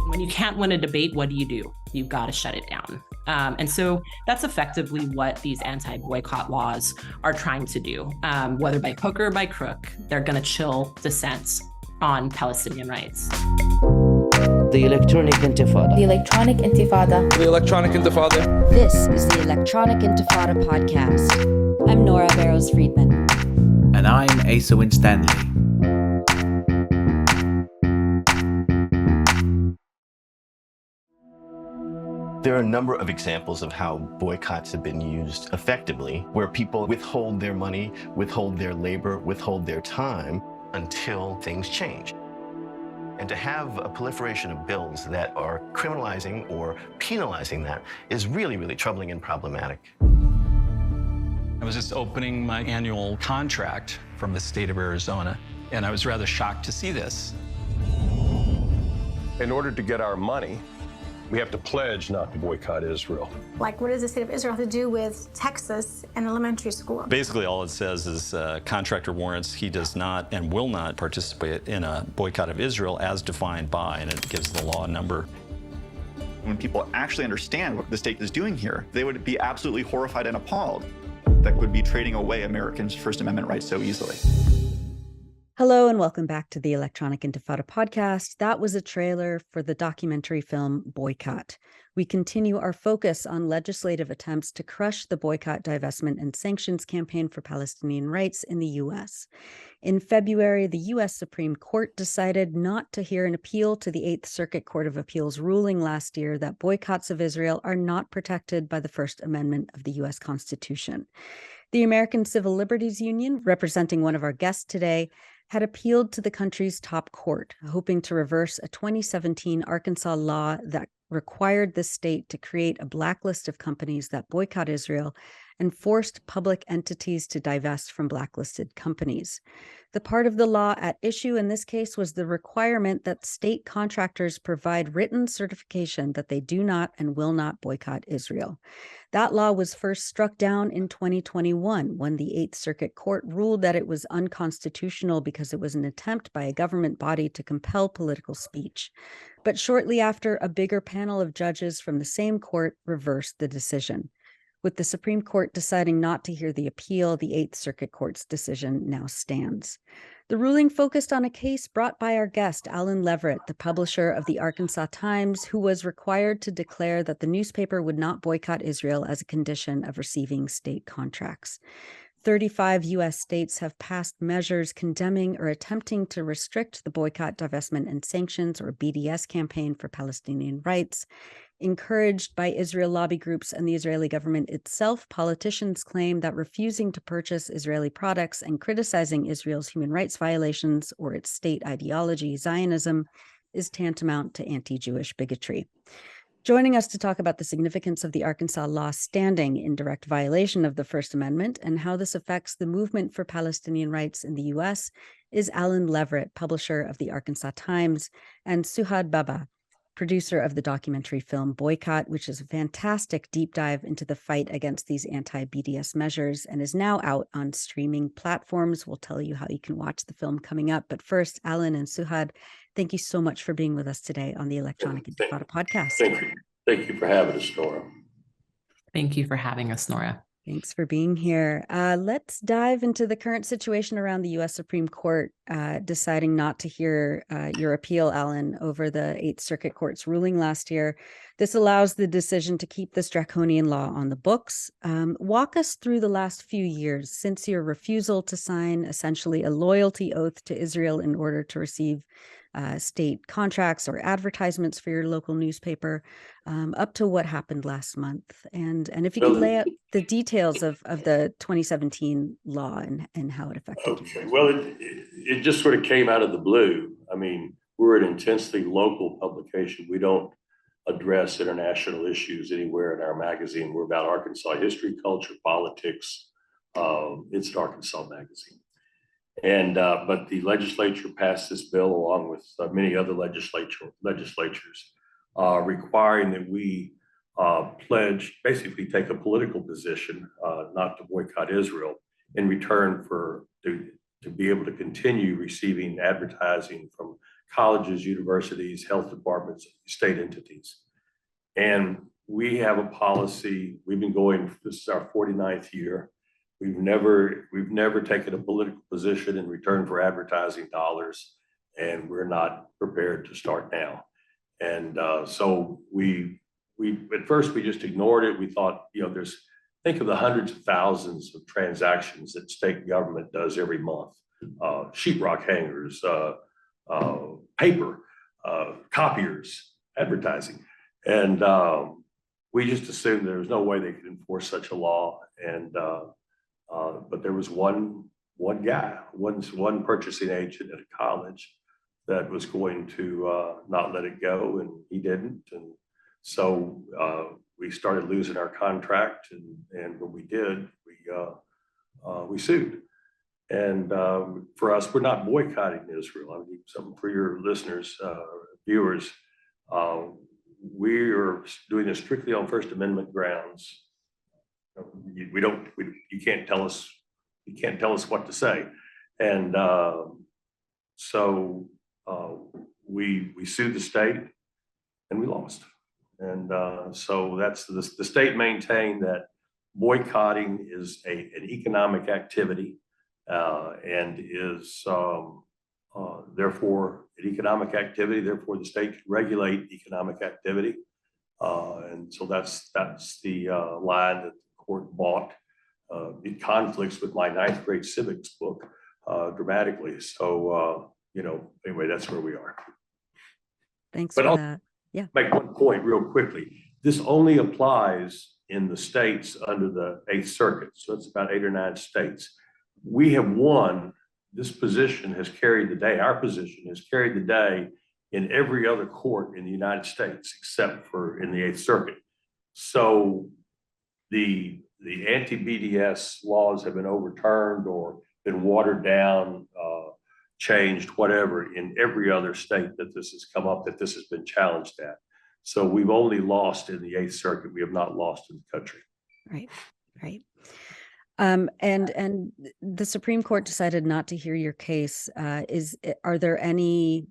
When you can't win a debate, what do? You've got to shut it down. And so that's effectively what these anti-boycott laws are trying to do. Whether by hook or by crook, they're going to chill dissents on Palestinian rights. The Electronic Intifada. The Electronic Intifada. The Electronic Intifada. This is the Electronic Intifada podcast. I'm Nora Barrows-Friedman. And I'm Asa Winstanley. There are a number of examples of how boycotts have been used effectively, where people withhold their money, withhold their labor, withhold their time until things change. And to have a proliferation of bills that are criminalizing or penalizing that is really, really troubling and problematic. I was just opening my annual contract from the state of Arizona, and I was rather shocked to see this. In order to get our money, we have to pledge not to boycott Israel. Like, what does the state of Israel have to do with Texas and elementary school? Basically, all it says is contractor warrants he does not and will not participate in a boycott of Israel as defined by, and it gives the law number. When people actually understand what the state is doing here, they would be absolutely horrified and appalled that would be trading away Americans' First Amendment rights so easily. Hello and welcome back to the Electronic Intifada podcast. That was a trailer for the documentary film Boycott. We continue our focus on legislative attempts to crush the boycott, divestment, and sanctions campaign for Palestinian rights in the U.S. In February, the U.S. Supreme Court decided not to hear an appeal to the Eighth Circuit Court of Appeals ruling last year that boycotts of Israel are not protected by the First Amendment of the U.S. Constitution. The American Civil Liberties Union, representing one of our guests today, had appealed to the country's top court, hoping to reverse a 2017 Arkansas law that required the state to create a blacklist of companies that boycott Israel and forced public entities to divest from blacklisted companies. The part of the law at issue in this case was the requirement that state contractors provide written certification that they do not and will not boycott Israel. That law was first struck down in 2021 when the Eighth Circuit Court ruled that it was unconstitutional because it was an attempt by a government body to compel political speech. But shortly after, a bigger panel of judges from the same court reversed the decision. With the Supreme Court deciding not to hear the appeal, the Eighth Circuit Court's decision now stands. The ruling focused on a case brought by our guest, Alan Leveritt, the publisher of the Arkansas Times, who was required to declare that the newspaper would not boycott Israel as a condition of receiving state contracts. 35 U.S. states have passed measures condemning or attempting to restrict the boycott, divestment, and sanctions, or BDS campaign for Palestinian rights. Encouraged by Israel lobby groups and the Israeli government itself, politicians claim that refusing to purchase Israeli products and criticizing Israel's human rights violations or its state ideology, Zionism, is tantamount to anti-Jewish bigotry. Joining us to talk about the significance of the Arkansas law standing in direct violation of the First Amendment and how this affects the movement for Palestinian rights in the U.S. is Alan Leveritt, publisher of the Arkansas Times, and Suhad Babaa, producer of the documentary film Boycott, which is a fantastic deep dive into the fight against these anti-BDS measures and is now out on streaming platforms. We'll tell you how you can watch the film coming up. But first, Alan and Suhad, thank you so much for being with us today on the Electronic Intifada podcast. Thank you. Thank you for having us, Nora. Thank you for having us, Nora. Thanks for being here. Let's dive into the current situation around the U.S. Supreme Court deciding not to hear your appeal, Alan, over the Eighth Circuit Court's ruling last year. This allows the decision to keep this draconian law on the books. Walk us through the last few years since your refusal to sign essentially a loyalty oath to Israel in order to receive state contracts or advertisements for your local newspaper, up to what happened last month. And if you could lay out the details of the 2017 law and how it affected you. Well, it just sort of came out of the blue. I mean, we're an intensely local publication. We don't address international issues anywhere in our magazine. We're about Arkansas history, culture, politics. It's an Arkansas magazine. And but the legislature passed this bill along with many other legislatures requiring that we basically take a political position not to boycott Israel in return for to be able to continue receiving advertising from colleges, universities, health departments, state entities. And we have a policy, we've been going, this is our 49th year. We've never taken a political position in return for advertising dollars, and we're not prepared to start now. And so we at first we just ignored it. We thought, think of the hundreds of thousands of transactions that state government does every month. Sheetrock hangers, paper, copiers, advertising. And we just assumed there was no way they could enforce such a law. And but there was one purchasing agent at a college that was going to not let it go, and he didn't. And so we started losing our contract, and when we did, we sued. And for us, we're not boycotting Israel. I mean, something for your listeners, viewers. We are doing this strictly on First Amendment grounds. You can't tell us what to say. And so we sued the state, and we lost. And so that's the state maintained that boycotting is an economic activity and is therefore an economic activity. Therefore, the state can regulate economic activity. And so that's the line that the court bought. It conflicts with my 9th grade civics book dramatically. So, anyway, that's where we are. Thanks for that. Yeah. Make one point real quickly. This only applies in the states under the 8th Circuit. So it's about 8 or 9 states. We have won. This position has carried the day. Our position has carried the day in every other court in the United States, except for in the 8th Circuit. So the anti-BDS laws have been overturned or been watered down, changed, whatever, in every other state that this has come up, that this has been challenged at. So we've only lost in the 8th Circuit. We have not lost in the country. Right. And the Supreme Court decided not to hear your case. Are there any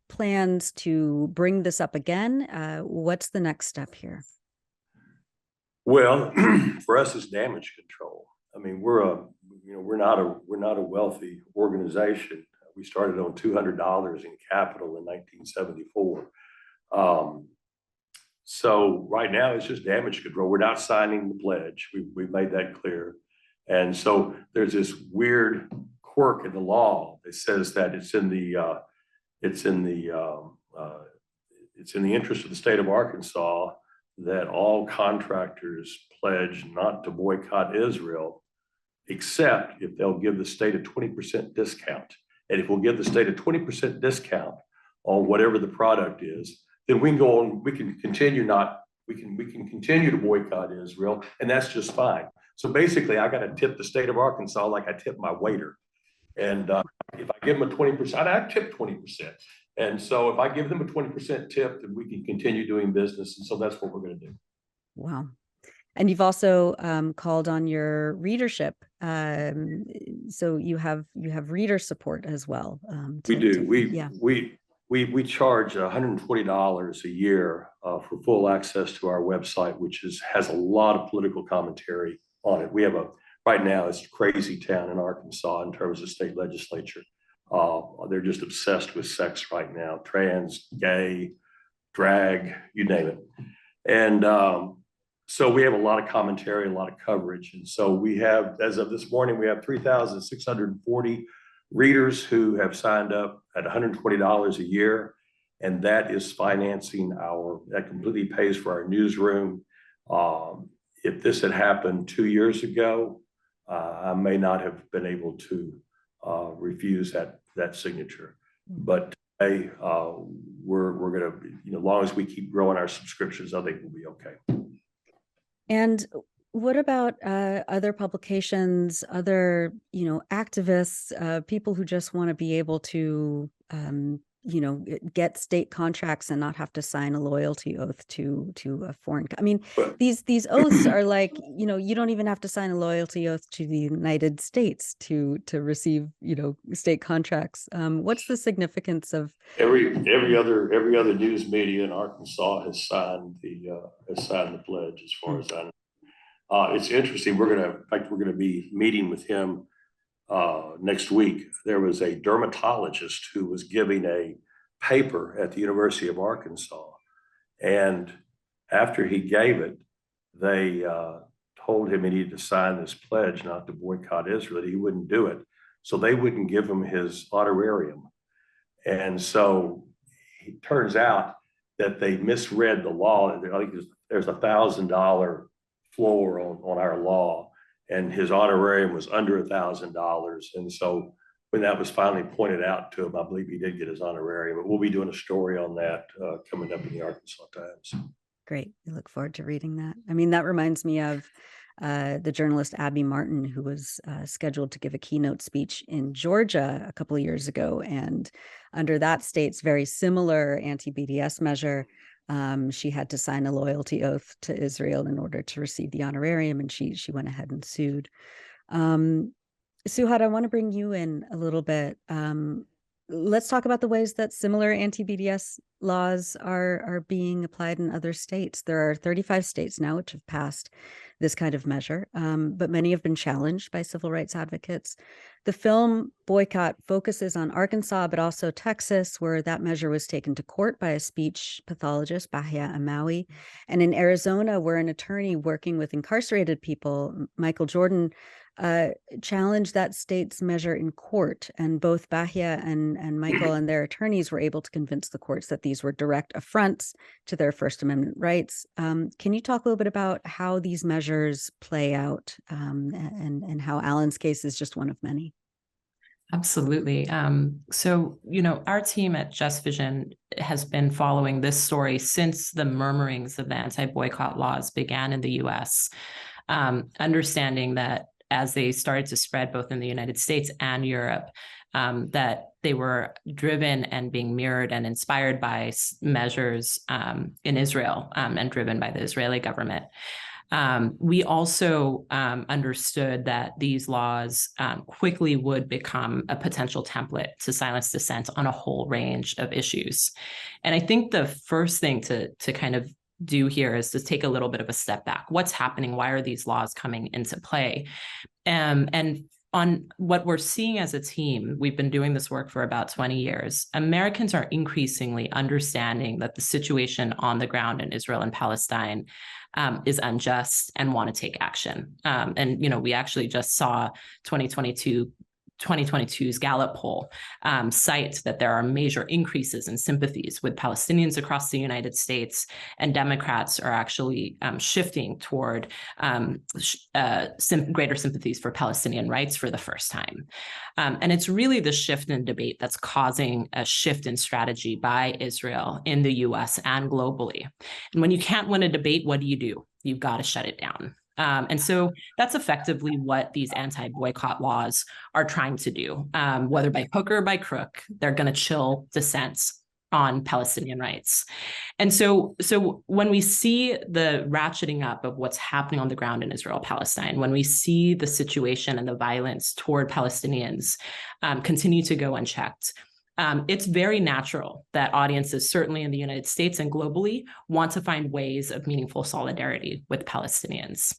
plans to bring this up again? What's the next step here? Well, for us, it's damage control. I mean, we're not a wealthy organization. We started on $200 in capital in 1974. So right now it's just damage control. We're not signing the pledge. We've made that clear. And so there's this weird quirk in the law that says that it's in the interest of the state of Arkansas that all contractors pledge not to boycott Israel, except if they'll give the state a 20% discount. And if we'll give the state a 20% discount on whatever the product is, then we can go on, we can continue to boycott Israel, and that's just fine. So basically, I got to tip the state of Arkansas like I tip my waiter. And if I give them a 20%, I tip 20%. And so if I give them a 20% tip, then we can continue doing business. And so that's what we're going to do. Wow. And you've also called on your readership. So you have reader support as well. We do. We charge $120 a year for full access to our website, which has a lot of political commentary on it. We have right now, it's a crazy town in Arkansas in terms of state legislature. They're just obsessed with sex right now, trans, gay, drag, you name it. And so we have a lot of commentary, a lot of coverage. And so we have, as of this morning, we have 3,640 readers who have signed up at $120 a year. And that is financing that completely pays for our newsroom. If this had happened 2 years ago, I may not have been able to refuse that signature. But today, we're going to, as long as we keep growing our subscriptions, I think we'll be okay. And what about other publications, other, activists, people who just want to be able to, get state contracts and not have to sign a loyalty oath to a foreign. I mean, these oaths are like, you don't even have to sign a loyalty oath to the United States to receive, state contracts. What's the significance of every other news media in Arkansas has signed the pledge, as far as I know. It's interesting. We're going to be meeting with him next week. There was a dermatologist who was giving a paper at the University of Arkansas, and after he gave it, they told him he needed to sign this pledge not to boycott Israel. He wouldn't do it, so they wouldn't give him his honorarium. And so it turns out that they misread the law. I think there's $1,000 floor on our law, and his honorarium was under $1,000. And so when that was finally pointed out to him, I believe he did get his honorarium. But we'll be doing a story on that coming up in the Arkansas Times. Great. We look forward to reading that. I mean, that reminds me of the journalist Abby Martin, who was scheduled to give a keynote speech in Georgia a couple of years ago. And under that state's very similar anti-BDS measure, she had to sign a loyalty oath to Israel in order to receive the honorarium, and she went ahead and sued. Suhad, I want to bring you in a little bit. Let's talk about the ways that similar anti-BDS laws are being applied in other states. There are 35 states now which have passed this kind of measure, but many have been challenged by civil rights advocates. The film Boycott focuses on Arkansas, but also Texas, where that measure was taken to court by a speech pathologist, Bahia Amawi, and in Arizona, where an attorney working with incarcerated people, Michael Jordan, challenged that state's measure in court. And both Bahia and Michael and their attorneys were able to convince the courts that these were direct affronts to their First Amendment rights. Can you talk a little bit about how these measures play out, and how Alan's case is just one of many? Absolutely. So, our team at Just Vision has been following this story since the murmurings of the anti-boycott laws began in the US, understanding that as they started to spread both in the United States and Europe, that they were driven and being mirrored and inspired by measures in Israel, and driven by the Israeli government. We also understood that these laws quickly would become a potential template to silence dissent on a whole range of issues. And I think the first thing to kind of do here is to take a little bit of a step back. What's happening? Why are these laws coming into play? And on what we're seeing as a team, we've been doing this work for about 20 years. Americans are increasingly understanding that the situation on the ground in Israel and Palestine is unjust and want to take action. And we actually just saw 2022's Gallup poll cite that there are major increases in sympathies with Palestinians across the United States, and Democrats are actually shifting toward greater sympathies for Palestinian rights for the first time. And it's really the shift in debate that's causing a shift in strategy by Israel in the US and globally. And when you can't win a debate, what do? You've got to shut it down. And so that's effectively what these anti-boycott laws are trying to do. Whether by hook or by crook, they're going to chill dissents on Palestinian rights. And so when we see the ratcheting up of what's happening on the ground in Israel, Palestine, when we see the situation and the violence toward Palestinians continue to go unchecked, it's very natural that audiences, certainly in the United States and globally, want to find ways of meaningful solidarity with Palestinians.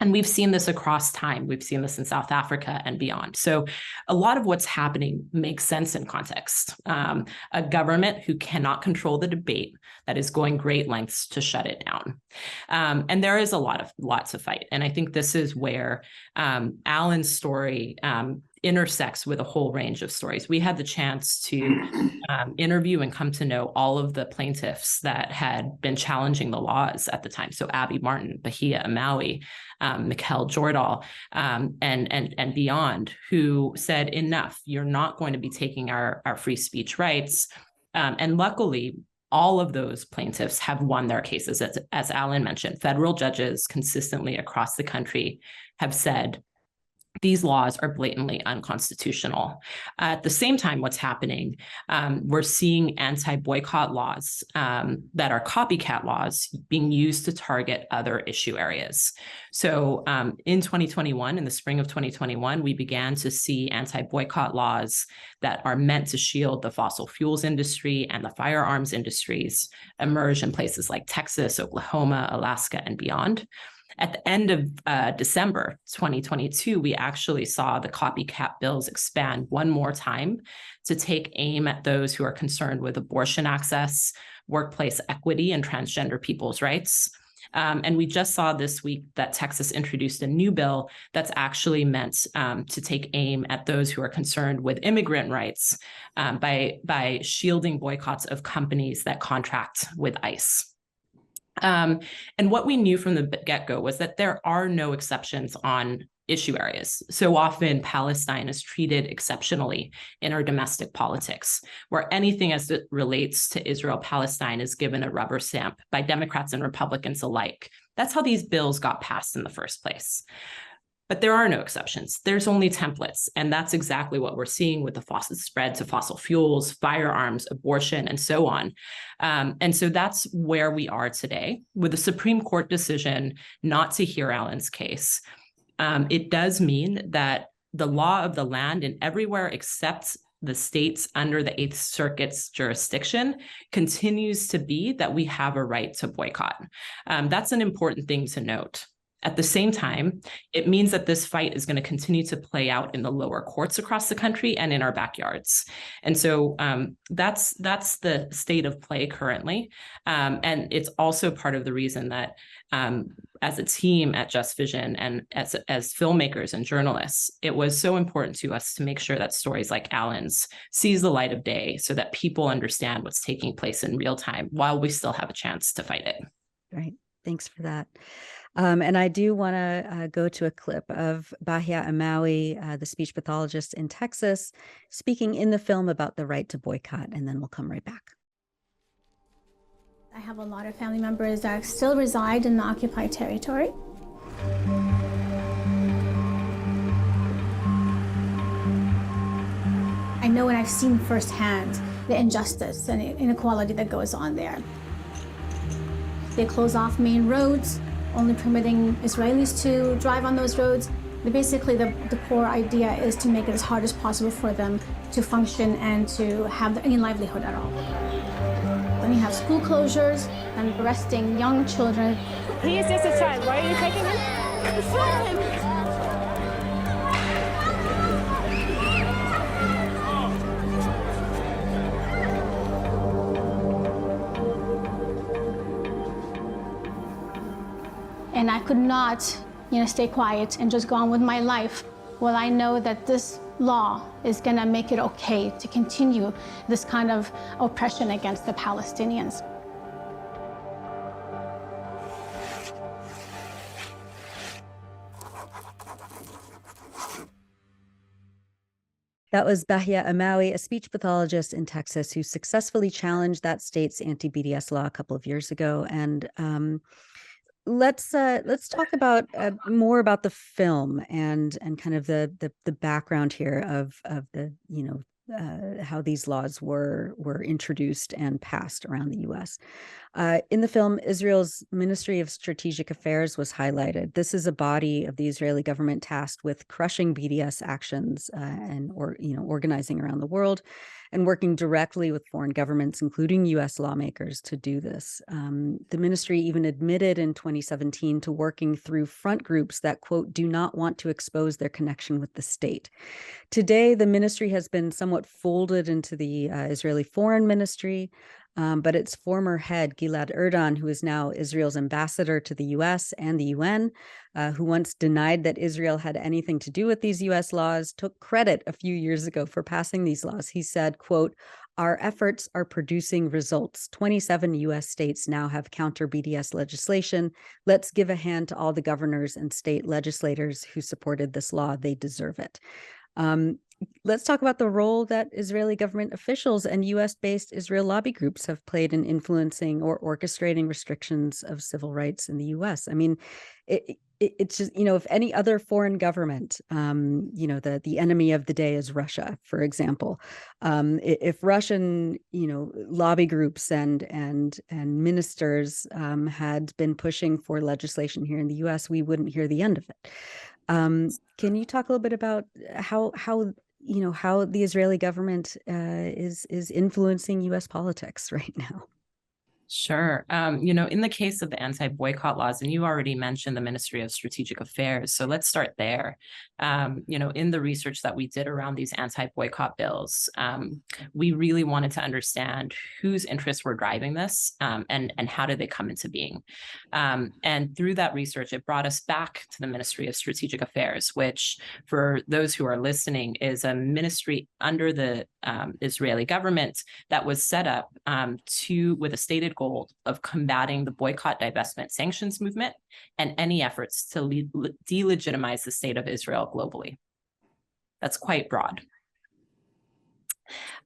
And we've seen this across time. We've seen this in South Africa and beyond. So a lot of what's happening makes sense in context. A government who cannot control the debate that is going great lengths to shut it down. And there is lots of fight. And I think this is where Alan's story intersects with a whole range of stories. We had the chance to interview and come to know all of the plaintiffs that had been challenging the laws at the time. So Abby Martin, Bahia Amawi, Mikkel Jordahl, and beyond, who said, enough, you're not going to be taking our free speech rights. And luckily, all of those plaintiffs have won their cases. As Alan mentioned, federal judges consistently across the country have said, these laws are blatantly unconstitutional. At the same time, what's happening, we're seeing anti-boycott laws that are copycat laws being used to target other issue areas. So in 2021, in the spring of 2021, we began to see anti-boycott laws that are meant to shield the fossil fuels industry and the firearms industries emerge in places like Texas, Oklahoma, Alaska, and beyond. At the end of December 2022, we actually saw the copycat bills expand one more time to take aim at those who are concerned with abortion access, workplace equity, and transgender people's rights. And we just saw this week that Texas introduced a new bill that's actually meant to take aim at those who are concerned with immigrant rights by shielding boycotts of companies that contract with ICE. And what we knew from the get-go was that there are no exceptions on issue areas. So often Palestine is treated exceptionally in our domestic politics, where anything as it relates to Israel-Palestine is given a rubber stamp by Democrats and Republicans alike. That's how these bills got passed in the first place. But there are no exceptions. There's only templates. And that's exactly what we're seeing with the spread to fossil fuels, firearms, abortion, and so on. And so that's where we are today with a Supreme Court decision not to hear Alan's case. It does mean that the law of the land in everywhere except the states under the Eighth Circuit's jurisdiction continues to be that we have a right to boycott. That's an important thing to note. At the same time, it means that this fight is going to continue to play out in the lower courts across the country and in our backyards. And so that's the state of play currently. And it's also part of the reason that as a team at Just Vision and as filmmakers and journalists, it was so important to us to make sure that stories like Alan's sees the light of day so that people understand what's taking place in real time while we still have a chance to fight it. Right. Thanks for that. And I do want to go to a clip of Bahia Amawi, the speech pathologist in Texas, speaking in the film about the right to boycott, and then we'll come right back. I have a lot of family members that still reside in the occupied territory. I know and I've seen firsthand the injustice and inequality that goes on there. They close off main roads, only permitting Israelis to drive on those roads. Basically, the core idea is to make it as hard as possible for them to function and to have any livelihood at all. Then you have school closures and arresting young children. He is just a child. Why are you taking him? And I could not, stay quiet and just go on with my life. Well, I know that this law is going to make it okay to continue this kind of oppression against the Palestinians. That was Bahia Amawi, a speech pathologist in Texas who successfully challenged that state's anti-BDS law a couple of years ago. And let's talk about more about the film and kind of the background here of the how these laws were introduced and passed around the U.S. In the film, Israel's Ministry of Strategic Affairs was highlighted. This is a body of the Israeli government tasked with crushing BDS actions and organizing around the world and working directly with foreign governments, including U.S. lawmakers, to do this. The ministry even admitted in 2017 to working through front groups that, quote, do not want to expose their connection with the state. Today, the ministry has been somewhat folded into the Israeli Foreign Ministry, but its former head, Gilad Erdan, who is now Israel's ambassador to the U.S. and the UN, who once denied that Israel had anything to do with these U.S. laws, took credit a few years ago for passing these laws. He said, quote, our efforts are producing results. 27 U.S. states now have counter-BDS legislation. Let's give a hand to all the governors and state legislators who supported this law. They deserve it. Let's talk about the role that Israeli government officials and U.S.-based Israel lobby groups have played in influencing or orchestrating restrictions of civil rights in the U.S. I mean, it's just, if any other foreign government, the enemy of the day is Russia, for example. If Russian, lobby groups and ministers had been pushing for legislation here in the U.S., we wouldn't hear the end of it. Can you talk a little bit about how the Israeli government is influencing U.S. politics right now? Sure. In the case of the anti-boycott laws, and you already mentioned the Ministry of Strategic Affairs, so let's start there. In the research that we did around these anti-boycott bills, we really wanted to understand whose interests were driving this, and how did they come into being. And through that research, it brought us back to the Ministry of Strategic Affairs, which, for those who are listening, is a ministry under the Israeli government that was set up with a stated goal of combating the boycott, divestment, sanctions movement and any efforts to delegitimize the state of Israel globally. That's quite broad.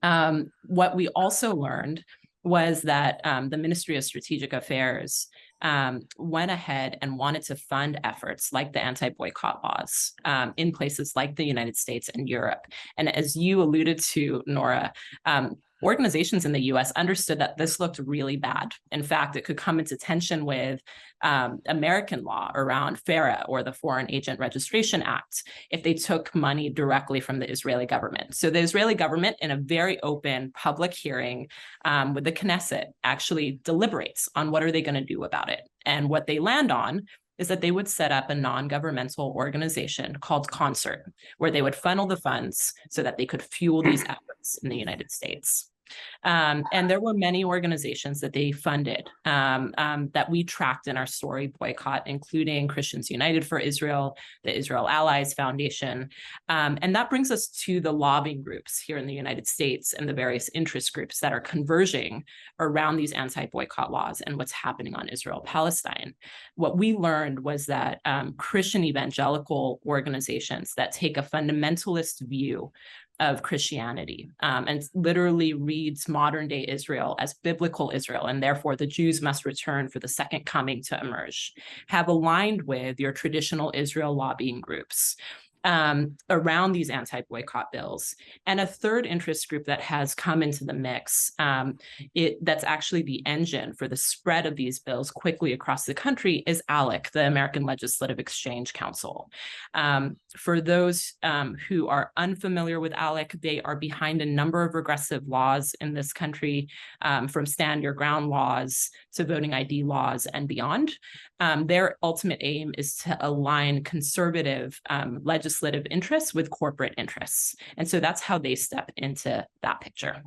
What we also learned was that the Ministry of Strategic Affairs went ahead and wanted to fund efforts like the anti-boycott laws in places like the United States and Europe. And as you alluded to, Nora, organizations in the US understood that this looked really bad. In fact, it could come into tension with American law around FARA, or the Foreign Agent Registration Act, if they took money directly from the Israeli government. So the Israeli government, in a very open public hearing with the Knesset, actually deliberates on what are they going to do about it. And what they land on is that they would set up a non-governmental organization called Concert, where they would funnel the funds so that they could fuel these efforts in the United States. And there were many organizations that they funded that we tracked in our story, Boycott, including Christians United for Israel, the Israel Allies Foundation. And that brings us to the lobbying groups here in the United States and the various interest groups that are converging around these anti-boycott laws and what's happening on Israel-Palestine. What we learned was that Christian evangelical organizations that take a fundamentalist view of Christianity and literally reads modern day Israel as biblical Israel, and therefore the Jews must return for the second coming to emerge, have aligned with your traditional Israel lobbying groups around these anti-boycott bills. And a third interest group that has come into the mix, that's actually the engine for the spread of these bills quickly across the country, is ALEC, the American Legislative Exchange Council. For those who are unfamiliar with ALEC, they are behind a number of regressive laws in this country, from stand your ground laws to voting ID laws and beyond. Their ultimate aim is to align conservative legislative interests with corporate interests. And so that's how they step into that picture.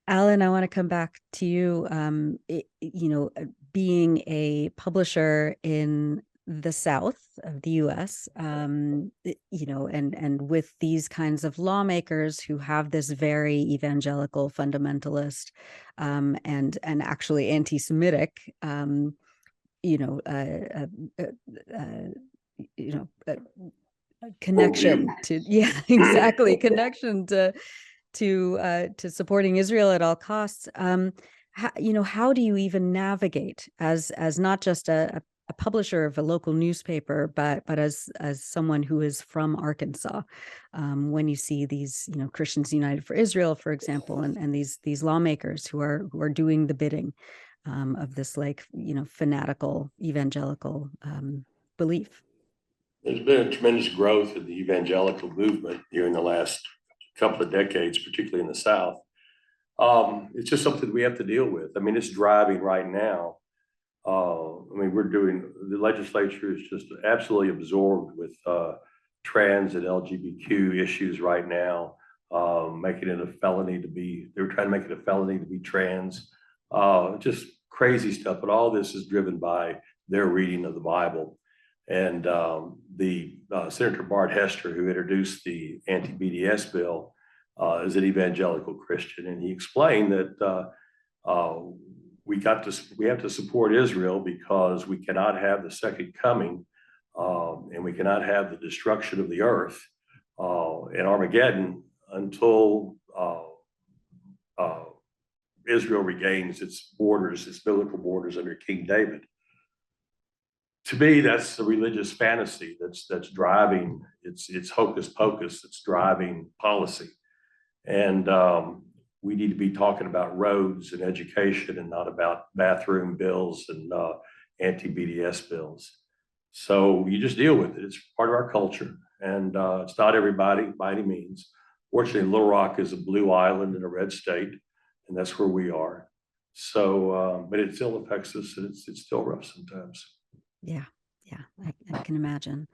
Alan, I want to come back to you. Being a publisher in the South of the U.S., and with these kinds of lawmakers who have this very evangelical, fundamentalist, and actually anti-Semitic, connection to, exactly, connection to supporting Israel at all costs. How do you even navigate as not just a publisher of a local newspaper, but as someone who is from Arkansas, when you see these, Christians United for Israel, for example, and these lawmakers who are doing the bidding of this fanatical evangelical belief? There's been a tremendous growth in the evangelical movement here in the last couple of decades, particularly in the South. It's just something we have to deal with. I mean, it's driving right now. The legislature is just absolutely absorbed with trans and LGBTQ issues right now, making it a felony to be, they're trying to make it a felony to be trans, just crazy stuff. But all this is driven by their reading of the Bible. And Senator Bart Hester, who introduced the anti-BDS bill, is an evangelical Christian, and he explained that we have to support Israel because we cannot have the second coming, and we cannot have the destruction of the earth and Armageddon until Israel regains its borders, its biblical borders under King David. to me, that's the religious fantasy that's driving. It's hocus pocus that's driving policy, and we need to be talking about roads and education, and not about bathroom bills and anti-BDS bills. So you just deal with it. It's part of our culture, and it's not everybody by any means. Fortunately, Little Rock is a blue island in a red state, and that's where we are. So, but it still affects us, and it's still rough sometimes. Yeah, I can imagine.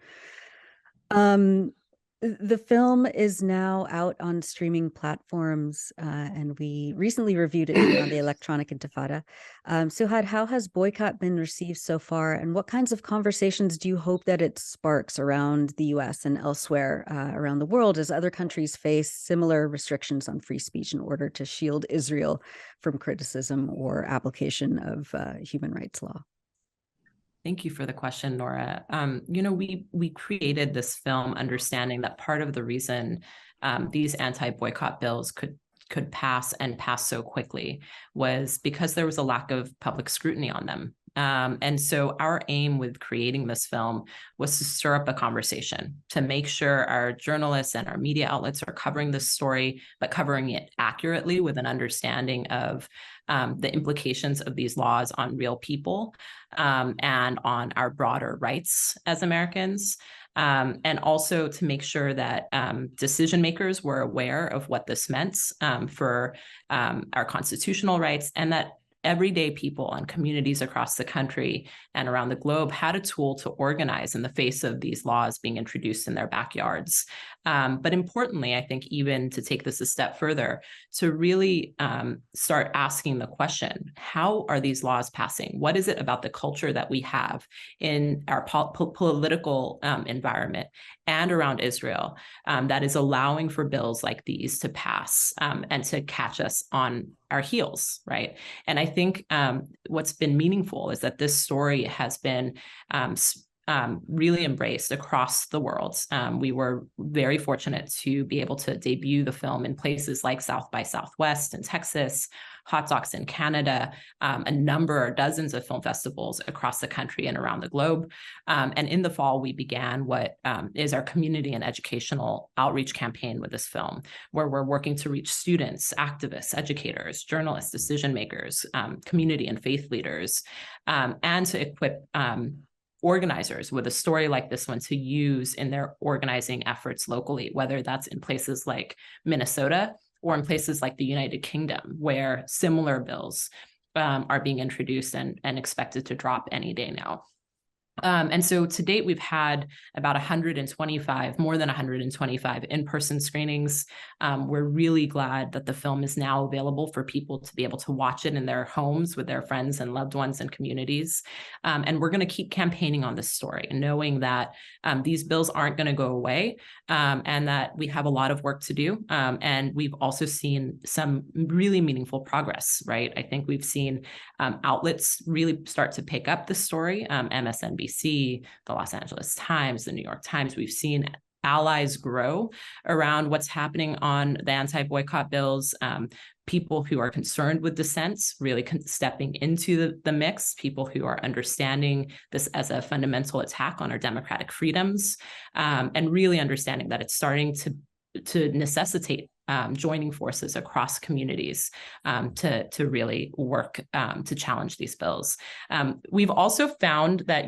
The film is now out on streaming platforms, and we recently reviewed it here on the Electronic Intifada. Suhad, how has Boycott been received so far, and what kinds of conversations do you hope that it sparks around the US and elsewhere around the world as other countries face similar restrictions on free speech in order to shield Israel from criticism or application of human rights law? Thank you for the question, Nora. We created this film understanding that part of the reason these anti-boycott bills could pass and pass so quickly was because there was a lack of public scrutiny on them. And so our aim with creating this film was to stir up a conversation, to make sure our journalists and our media outlets are covering this story, but covering it accurately with an understanding of the implications of these laws on real people and on our broader rights as Americans. And also to make sure that decision makers were aware of what this meant for our constitutional rights, and that everyday people and communities across the country and around the globe had a tool to organize in the face of these laws being introduced in their backyards. But importantly, I think even to take this a step further, to really start asking the question, how are these laws passing? What is it about the culture that we have in our political environment and around Israel that is allowing for bills like these to pass and to catch us on our heels, right? And I think what's been meaningful is that this story has been really embraced across the world. We were very fortunate to be able to debut the film in places like South by Southwest in Texas, Hot Docs in Canada, dozens of film festivals across the country and around the globe. And in the fall, we began what is our community and educational outreach campaign with this film, where we're working to reach students, activists, educators, journalists, decision makers, community and faith leaders, and to equip organizers with a story like this one to use in their organizing efforts locally, whether that's in places like Minnesota or in places like the United Kingdom, where similar bills are being introduced and expected to drop any day now. And so to date, we've had about more than 125 in-person screenings. We're really glad that the film is now available for people to be able to watch it in their homes with their friends and loved ones and communities. And we're going to keep campaigning on this story, knowing that these bills aren't going to go away and that we have a lot of work to do. And we've also seen some really meaningful progress, right? I think we've seen outlets really start to pick up the story, MSNBC, the Los Angeles Times, the New York Times. We've seen allies grow around what's happening on the anti-boycott bills. People who are concerned with dissents really stepping into the mix, people who are understanding this as a fundamental attack on our democratic freedoms, and really understanding that it's starting to necessitate joining forces across communities to really work to challenge these bills. We've also found that,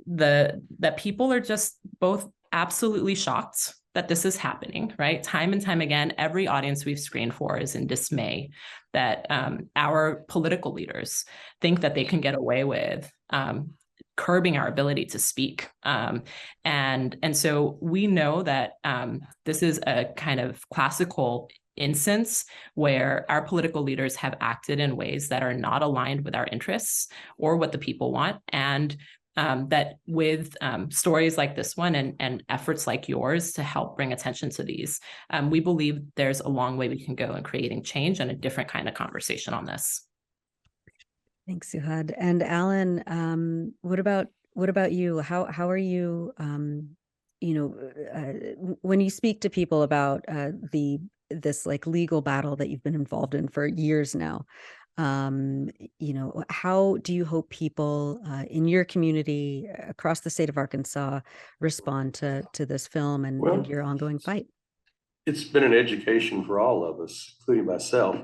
that people are just both absolutely shocked that this is happening, right? Time and time again, every audience we've screened for is in dismay that our political leaders think that they can get away with curbing our ability to speak. And so we know that this is a kind of classical instance where our political leaders have acted in ways that are not aligned with our interests or what the people want. And that with stories like this one and efforts like yours to help bring attention to these, we believe there's a long way we can go in creating change and a different kind of conversation on this. Thanks, Suhad. And Alan, what about you? How are you? When you speak to people about this like legal battle that you've been involved in for years now, How do you hope people in your community across the state of Arkansas respond to this film and your ongoing fight? It's been an education for all of us, including myself.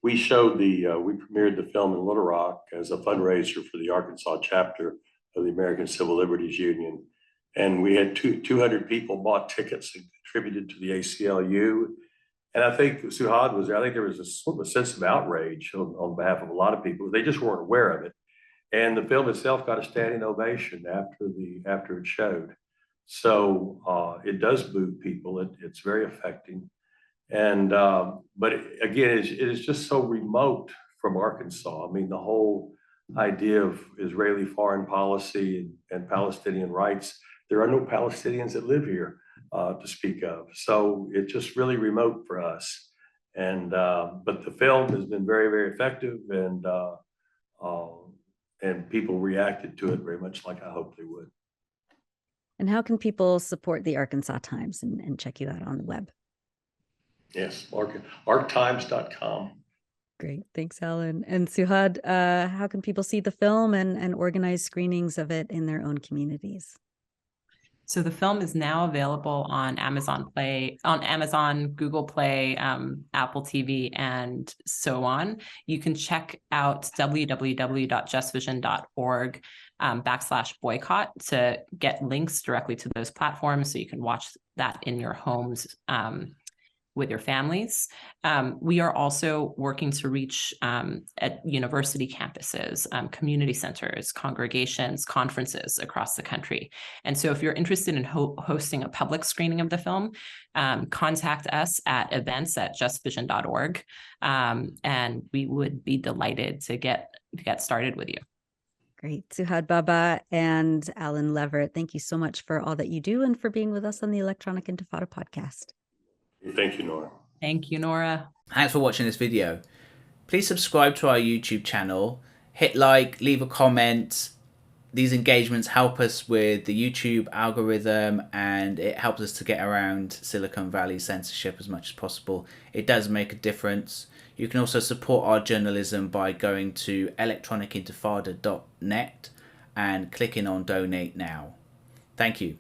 We premiered the film in Little Rock as a fundraiser for the Arkansas chapter of the American Civil Liberties Union. And we had 200 people bought tickets and contributed to the ACLU. And I think Suhad was there. I think there was a sort of a sense of outrage on behalf of a lot of people. They just weren't aware of it. And the film itself got a standing ovation after it showed. So it does move people. It's very affecting. And but again, it is just so remote from Arkansas. I mean, the whole idea of Israeli foreign policy and Palestinian rights. There are no Palestinians that live here to speak of. So it's just really remote for us. And but the film has been very, very effective, and people reacted to it very much like I hoped they would. And how can people support the Arkansas Times and check you out on the web? Yes, arctimes.com. Great. Thanks, Alan. And Suhad, how can people see the film and organize screenings of it in their own communities? So the film is now available on Amazon, Google Play, Apple TV, and so on. You can check out www.justvision.org /boycott to get links directly to those platforms, so you can watch that in your homes with your families. We are also working to reach at university campuses, community centers, congregations, conferences across the country. And so if you're interested in hosting a public screening of the film, contact us at events@justvision.org, and we would be delighted to get started with you. Great. Suhad Babaa and Alan Leveritt, thank you so much for all that you do and for being with us on the Electronic Intifada podcast. Thank you, Nora. Thank you, Nora. Thanks for watching this video. Please subscribe to our YouTube channel, hit like, leave a comment. These engagements help us with the YouTube algorithm, and it helps us to get around Silicon Valley censorship as much as possible. It does make a difference. You can also support our journalism by going to electronicintifada.net and clicking on Donate Now. Thank you.